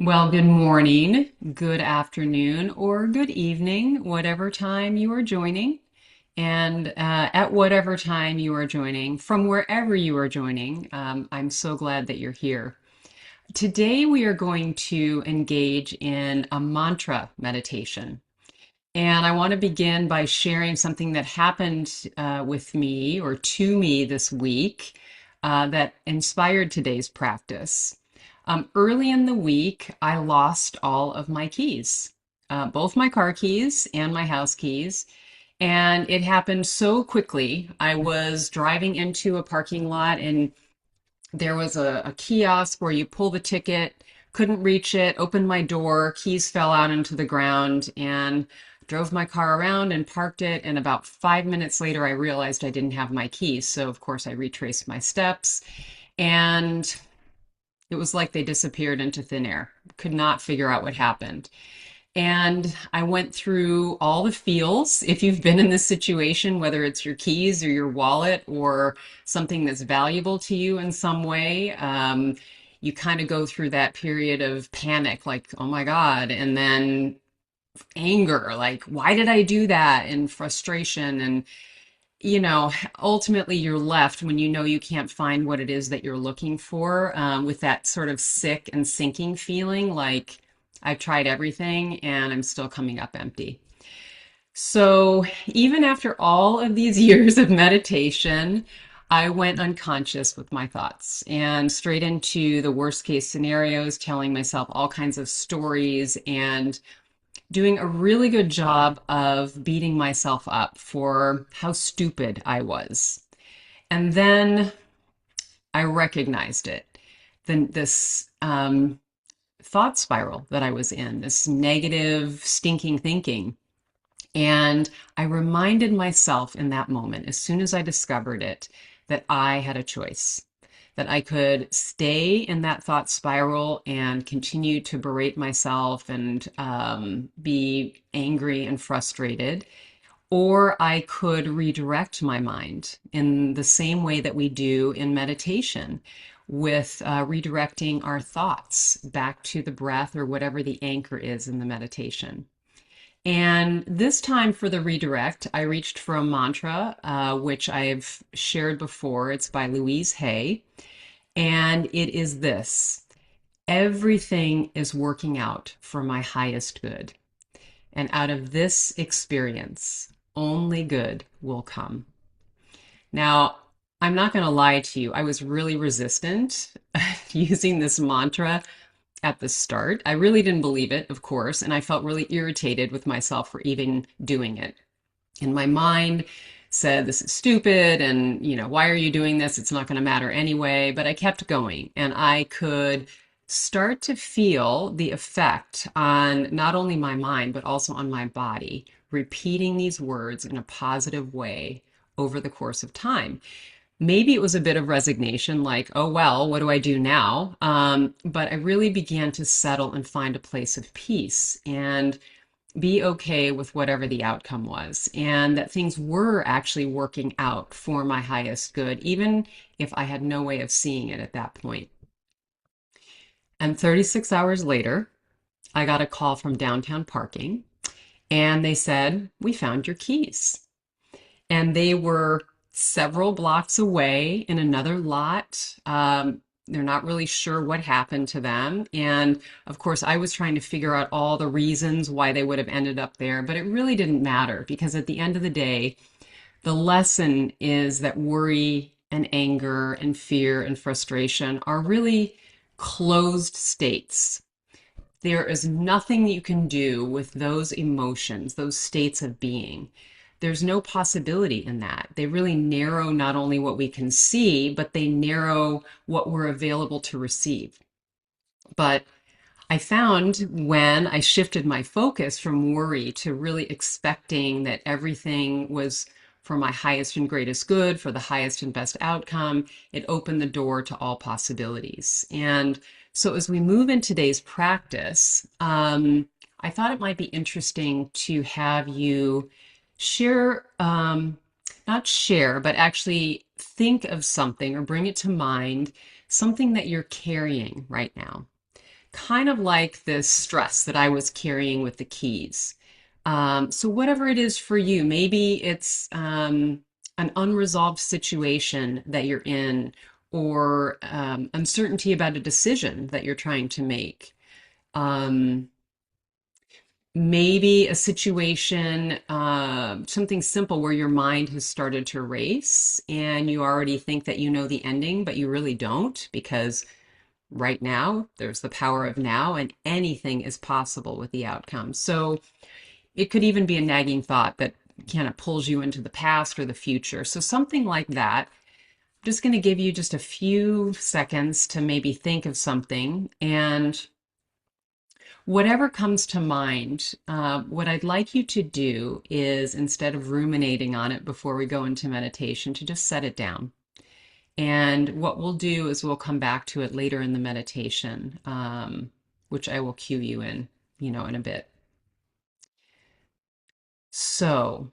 Well, good morning, good afternoon, or good evening, whatever time you are joining. And at whatever time you are joining, from wherever you are joining, I'm so glad that you're here. Today, we are going to engage in a mantra meditation. And I want to begin by sharing something that happened with me or to me this week that inspired today's practice. Early in the week, I lost all of my keys, both my car keys and my house keys. And it happened so quickly. I was driving into a parking lot and there was a kiosk where you pull the ticket, couldn't reach it, opened my door, keys fell out into the ground, and drove my car around and parked it. And about 5 minutes later, I realized I didn't have my keys. So, of course, I retraced my steps and it was like they disappeared into thin air. Could not figure out what happened. And I went through all the feels. If you've been in this situation, whether it's your keys or your wallet or something that's valuable to you in some way, you kind of go through that period of panic, like, oh my God, and then anger, like, why did I do that? And frustration. And, ultimately you're left when you know you can't find what it is that you're looking for with that sort of sick and sinking feeling like, I've tried everything and I'm still coming up empty. So, even after all of these years of meditation, I went unconscious with my thoughts and straight into the worst case scenarios, telling myself all kinds of stories and doing a really good job of beating myself up for how stupid I was. And then I recognized it. Then this thought spiral that I was in, this negative, stinking thinking. And I reminded myself in that moment, as soon as I discovered it, that I had a choice, that I could stay in that thought spiral and continue to berate myself and be angry and frustrated. Or I could redirect my mind in the same way that we do in meditation with redirecting our thoughts back to the breath or whatever the anchor is in the meditation. And this time for the redirect, I reached for a mantra, which I've shared before. It's by Louise Hay. And it is this: everything is working out for my highest good. And out of this experience, only good will come. Now, I'm not going to lie to you. I was really resistant using this mantra at the start. I really didn't believe it, of course, and I felt really irritated with myself for even doing it. And my mind said, this is stupid, and, why are you doing this? It's not going to matter anyway. But I kept going, and I could start to feel the effect on not only my mind, but also on my body, repeating these words in a positive way over the course of time. Maybe it was a bit of resignation, like, oh, well, what do I do now? But I really began to settle and find a place of peace and be okay with whatever the outcome was, and that things were actually working out for my highest good, even if I had no way of seeing it at that point. And 36 hours later, I got a call from downtown parking, and they said, we found your keys. And they were several blocks away in another lot. They're not really sure what happened to them. And of course, I was trying to figure out all the reasons why they would have ended up there, but it really didn't matter because at the end of the day, the lesson is that worry and anger and fear and frustration are really closed states. There is nothing you can do with those emotions, those states of being. There's no possibility in that. They really narrow not only what we can see, but they narrow what we're available to receive. But I found when I shifted my focus from worry to really expecting that everything was for my highest and greatest good, for the highest and best outcome, it opened the door to all possibilities. And so as we move in today's practice, I thought it might be interesting to have you share, not share, but actually think of something or bring it to mind, something that you're carrying right now. kind of like this stress that I was carrying with the keys. So whatever it is for you, maybe it's an unresolved situation that you're in, or uncertainty about a decision that you're trying to make. Um, Maybe a situation, something simple where your mind has started to race and you already think that you know the ending, but you really don't, because right now there's the power of now and anything is possible with the outcome. So it could even be a nagging thought that kind of pulls you into the past or the future. So something like that. I'm just going to give you just a few seconds to maybe think of something, and whatever comes to mind, what I'd like you to do is, instead of ruminating on it before we go into meditation, to just set it down. And what we'll do is we'll come back to it later in the meditation, which I will cue you in, in a bit. So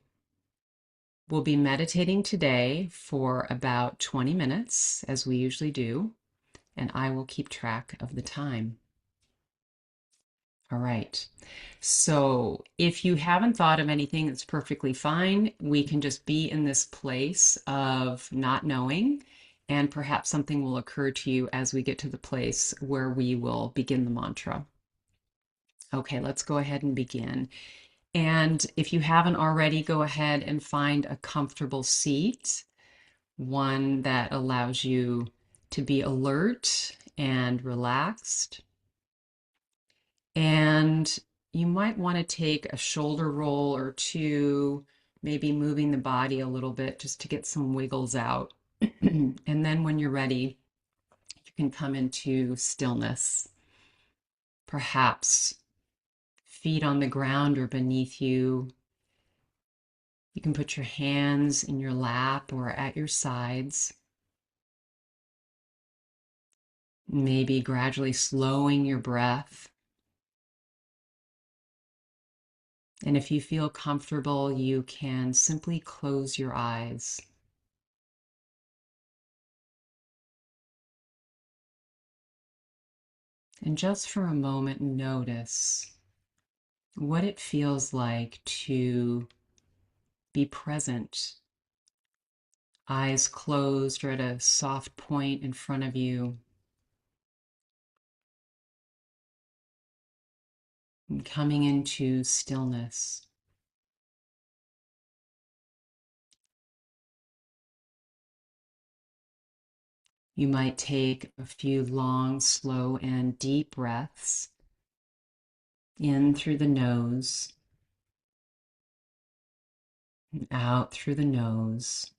we'll be meditating today for about 20 minutes, as we usually do, and I will keep track of the time. All right. So if you haven't thought of anything, that's perfectly fine. We can just be in this place of not knowing, and perhaps something will occur to you as we get to the place where we will begin the mantra. Okay, let's go ahead and begin. And if you haven't already, go ahead and find a comfortable seat, one that allows you to be alert and relaxed. And you might want to take a shoulder roll or two, maybe moving the body a little bit just to get some wiggles out. And then when you're ready, you can come into stillness. Perhaps feet on the ground or beneath you. You can put your hands in your lap or at your sides. Maybe gradually slowing your breath. And if you feel comfortable, you can simply close your eyes. And just for a moment, notice what it feels like to be present, eyes closed or at a soft point in front of you, and coming into stillness. You might take a few long, slow, and deep breaths in through the nose and out through the nose.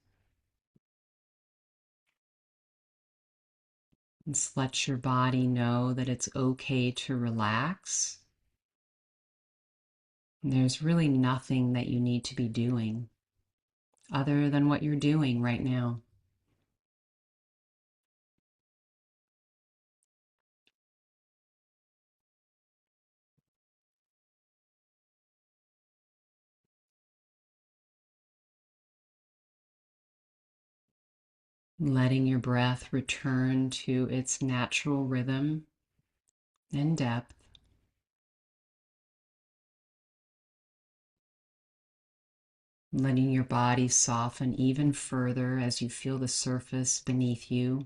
Just let your body know that it's okay to relax. And there's really nothing that you need to be doing other than what you're doing right now. Letting your breath return to its natural rhythm and depth. Letting your body soften even further as you feel the surface beneath you.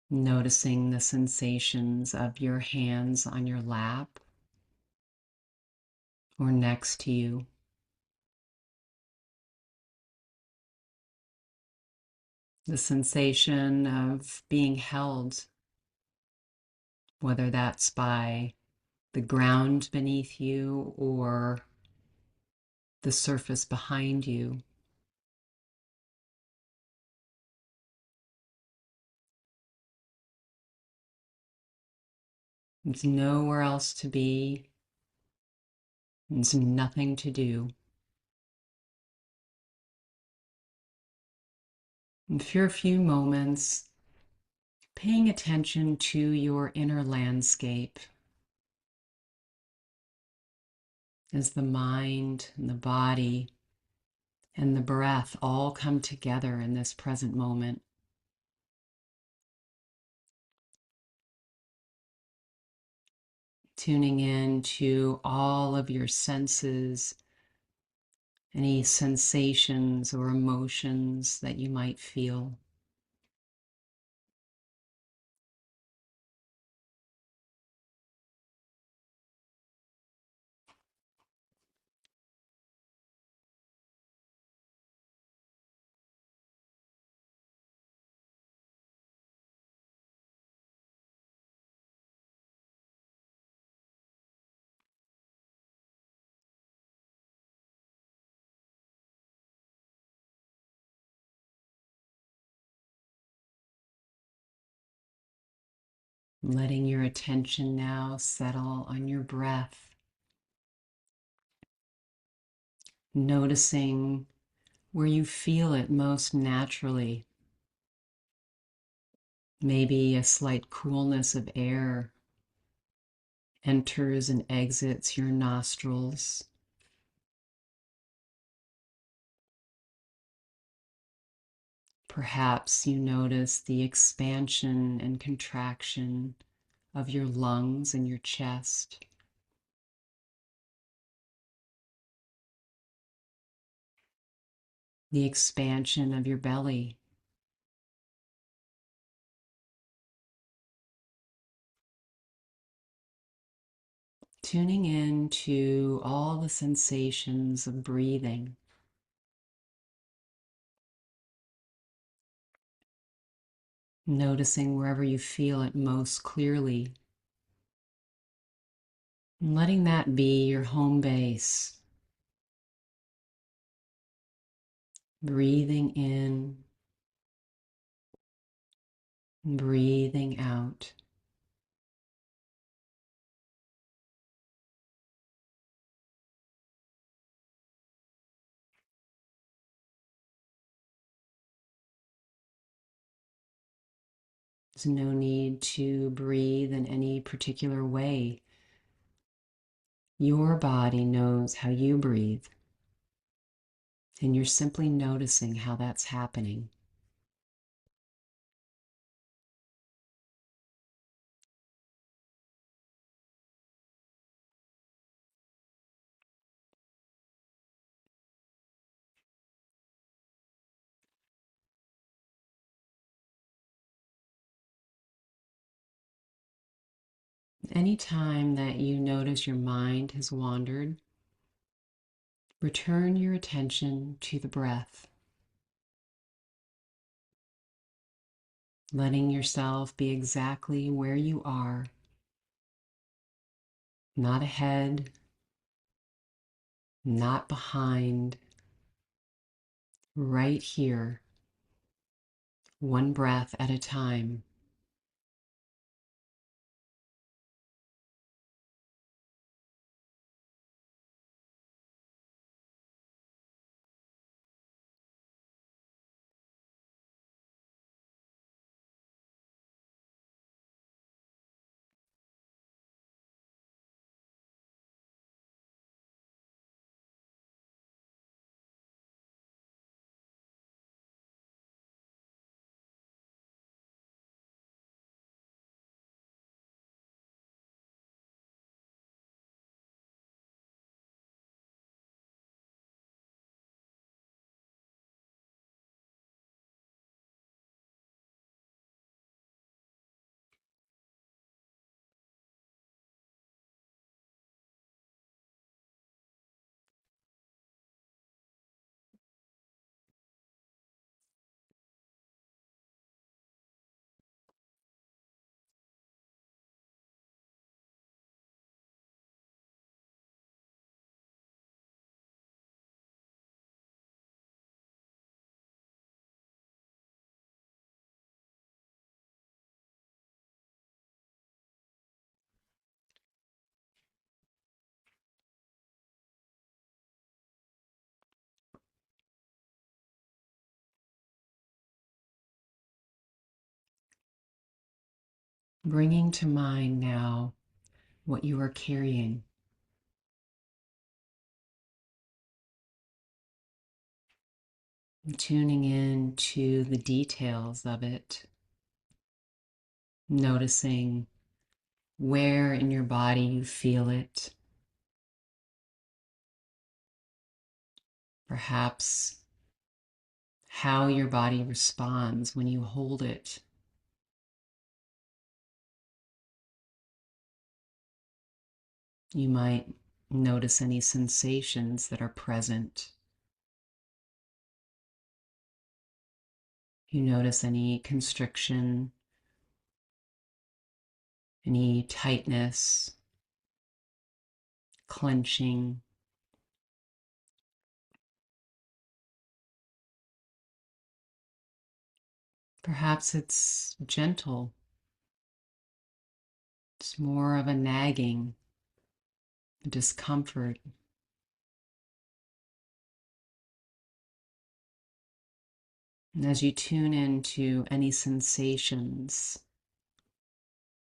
Noticing the sensations of your hands on your lap or next to you. The sensation of being held, whether that's by the ground beneath you or the surface behind you. There's nowhere else to be. There's nothing to do. And for a few moments, paying attention to your inner landscape as the mind and the body and the breath all come together in this present moment. tuning in to all of your senses, any sensations or emotions that you might feel. Letting your attention now settle on your breath, noticing where you feel it most naturally. Maybe a slight coolness of air enters and exits your nostrils. Perhaps you notice the expansion and contraction of your lungs and your chest. The expansion of your belly. Tuning in to all the sensations of breathing. Noticing wherever you feel it most clearly. And letting that be your home base. Breathing in, breathing out. There's no need to breathe in any particular way. Your body knows how you breathe, and you're simply noticing how that's happening. Anytime that you notice your mind has wandered, return your attention to the breath, letting yourself be exactly where you are, not ahead, not behind, right here, one breath at a time. Bringing to mind now what you are carrying, tuning in to the details of it, noticing where in your body you feel it. Perhaps how your body responds when you hold it. You might notice any sensations that are present. You notice any constriction, any tightness, clenching. Perhaps it's gentle. It's more of a nagging, a discomfort. And as you tune into any sensations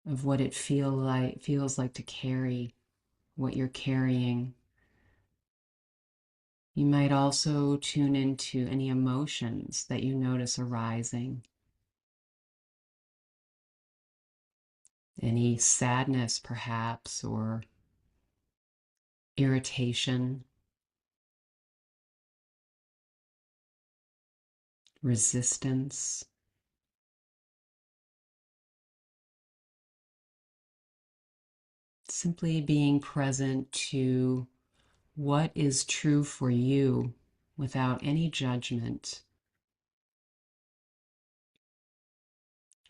of what it feels like to carry what you're carrying, you might also tune into any emotions that you notice arising. Any sadness, perhaps, or irritation, resistance. Simply being present to what is true for you without any judgment.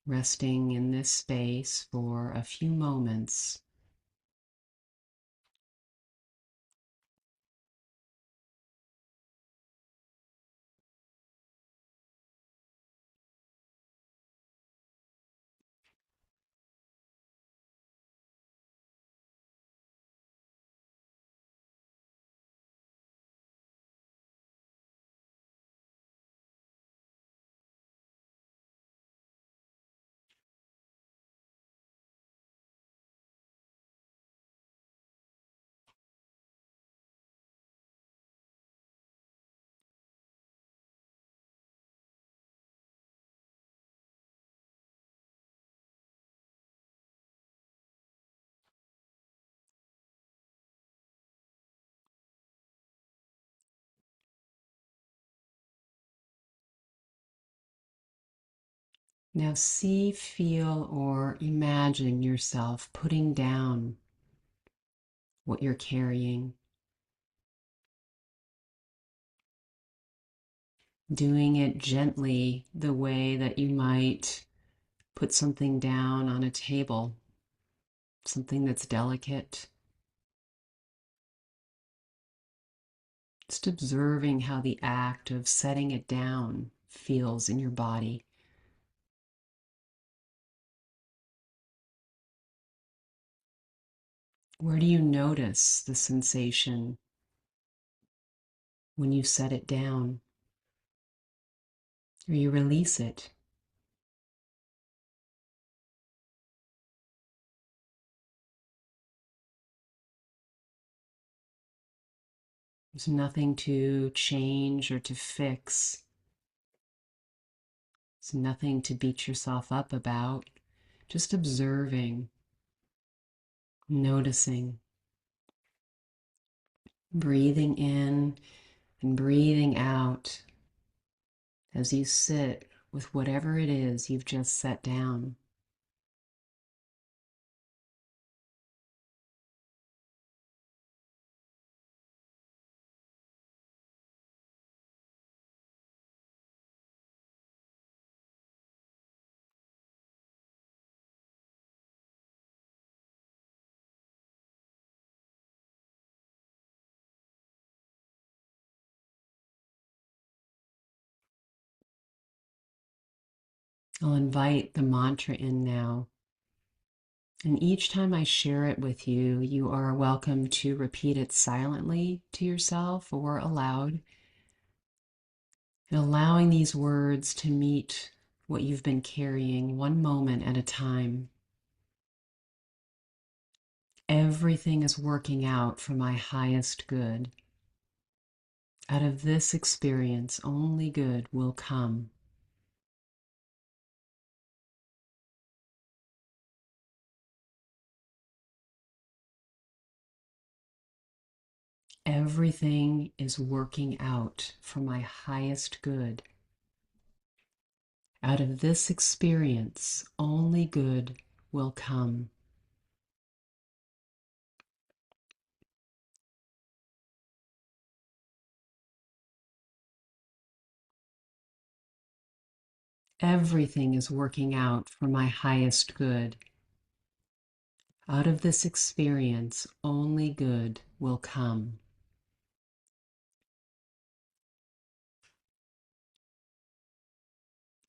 Resting in this space for a few moments. Now see, feel, or imagine yourself putting down what you're carrying, doing it gently, the way that you might put something down on a table, something that's delicate. Just observing how the act of setting it down feels in your body. Where do you notice the sensation when you set it down or you release it? There's nothing to change or to fix. There's nothing to beat yourself up about. Just observing, noticing, breathing in and breathing out as you sit with whatever it is you've just set down. I'll invite the mantra in now. And each time I share it with you, you are welcome to repeat it silently to yourself or aloud. And allowing these words to meet what you've been carrying one moment at a time. Everything is working out for my highest good. Out of this experience, only good will come. Everything is working out for my highest good. Out of this experience, only good will come. Everything is working out for my highest good. Out of this experience, only good will come.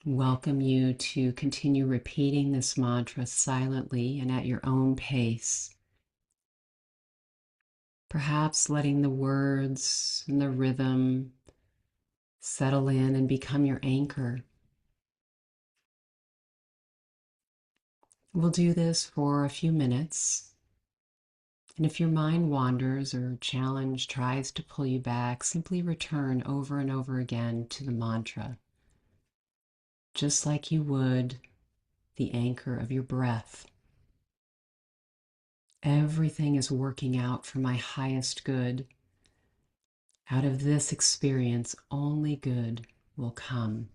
Welcome you to continue repeating this mantra silently and at your own pace. Perhaps letting the words and the rhythm settle in and become your anchor. We'll do this for a few minutes. And if your mind wanders or challenge tries to pull you back, simply return over and over again to the mantra, just like you would the anchor of your breath. Everything is working out for my highest good. Out of this experience, only good will come.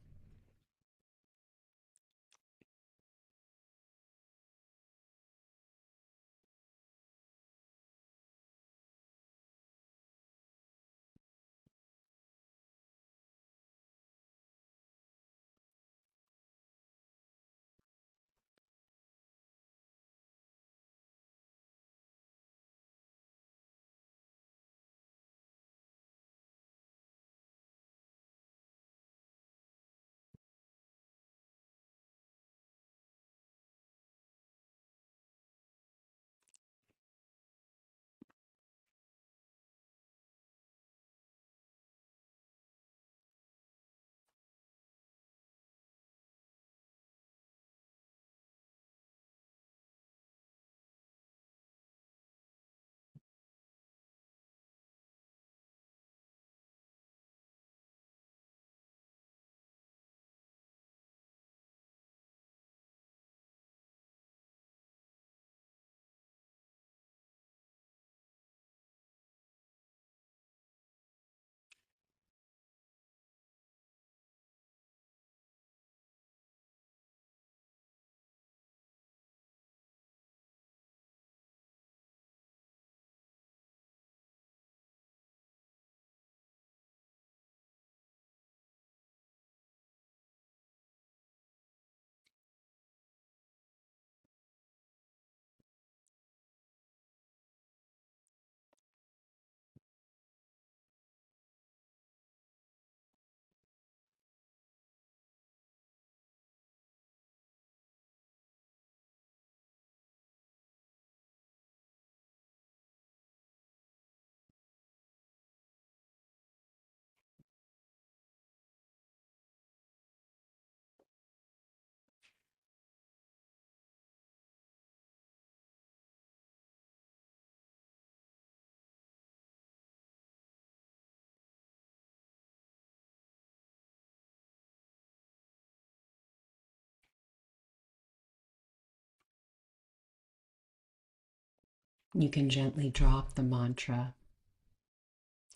You can gently drop the mantra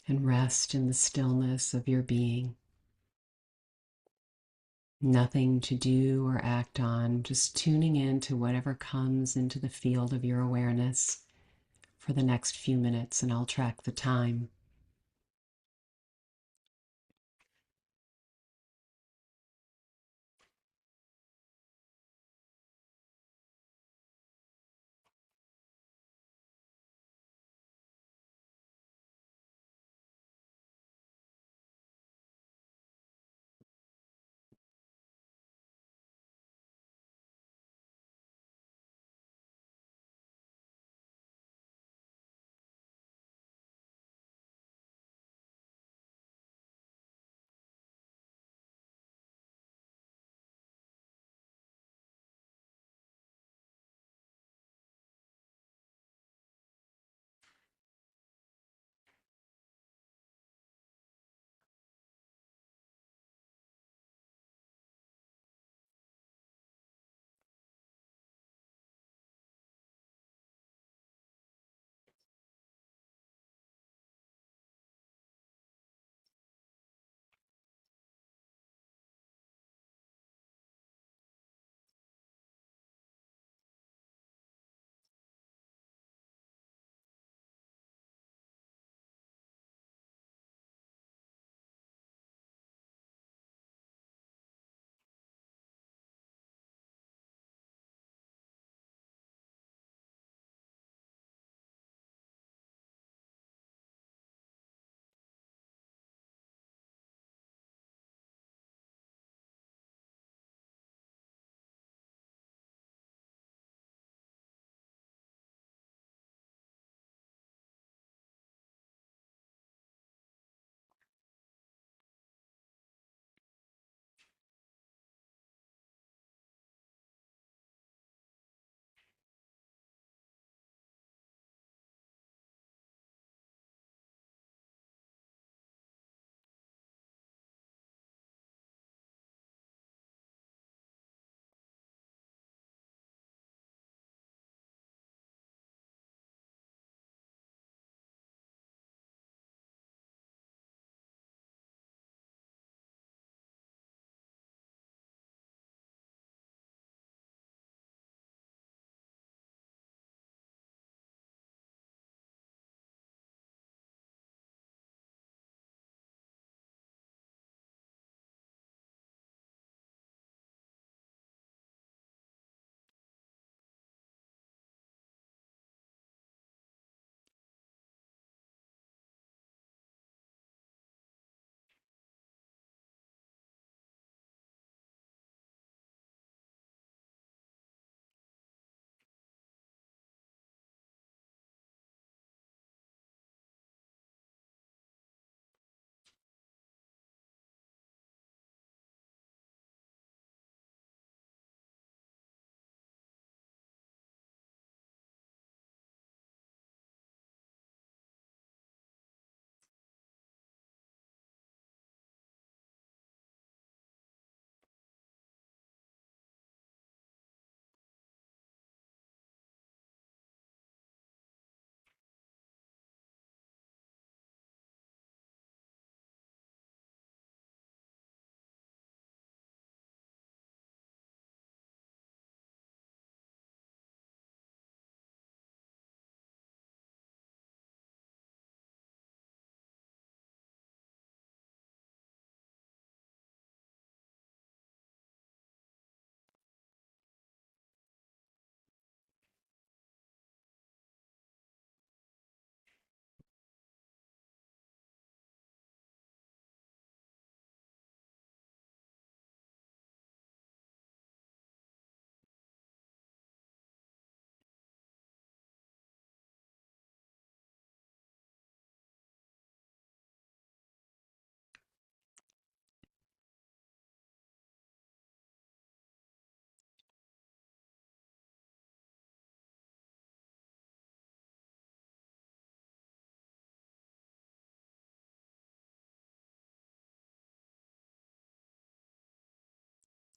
and rest in the stillness of your being. Nothing to do or act on, just tuning in to whatever comes into the field of your awareness for the next few minutes, and I'll track the time.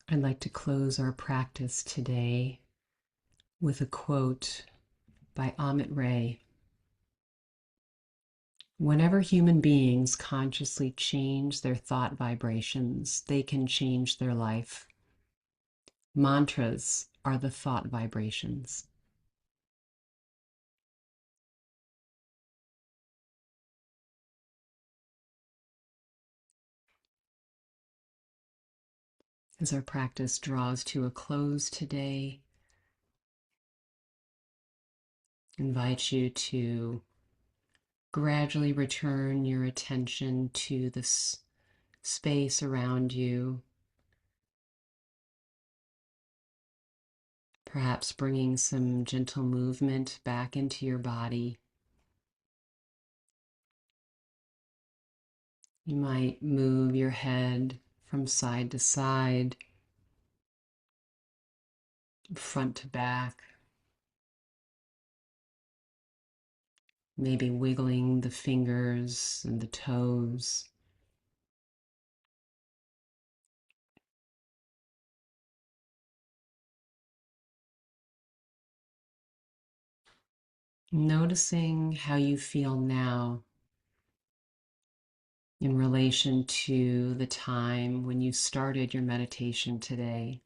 I'd like to close our practice today with a quote by Amit Ray. Whenever human beings consciously change their thought vibrations, they can change their life. Mantras are the thought vibrations. As our practice draws to a close today, I invite you to gradually return your attention to this space around you, perhaps bringing some gentle movement back into your body. You might move your head from side to side, front to back, maybe wiggling the fingers and the toes. Noticing how you feel now in relation to the time when you started your meditation today.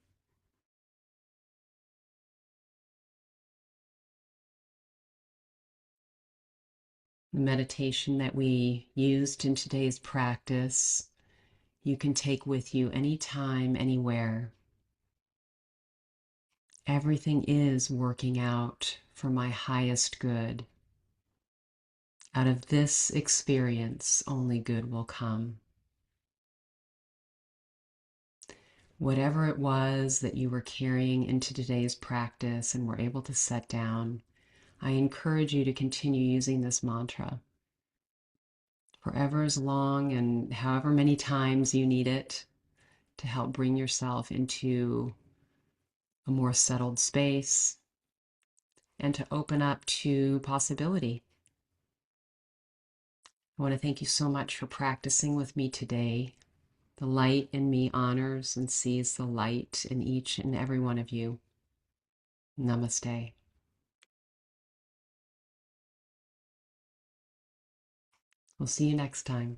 The meditation that we used in today's practice, you can take with you anytime, anywhere. Everything is working out for my highest good. Out of this experience, only good will come. Whatever it was that you were carrying into today's practice and were able to set down, I encourage you to continue using this mantra forever, as long and however many times you need it to help bring yourself into a more settled space and to open up to possibility. I want to thank you so much for practicing with me today. The light in me honors and sees the light in each and every one of you. Namaste. We'll see you next time.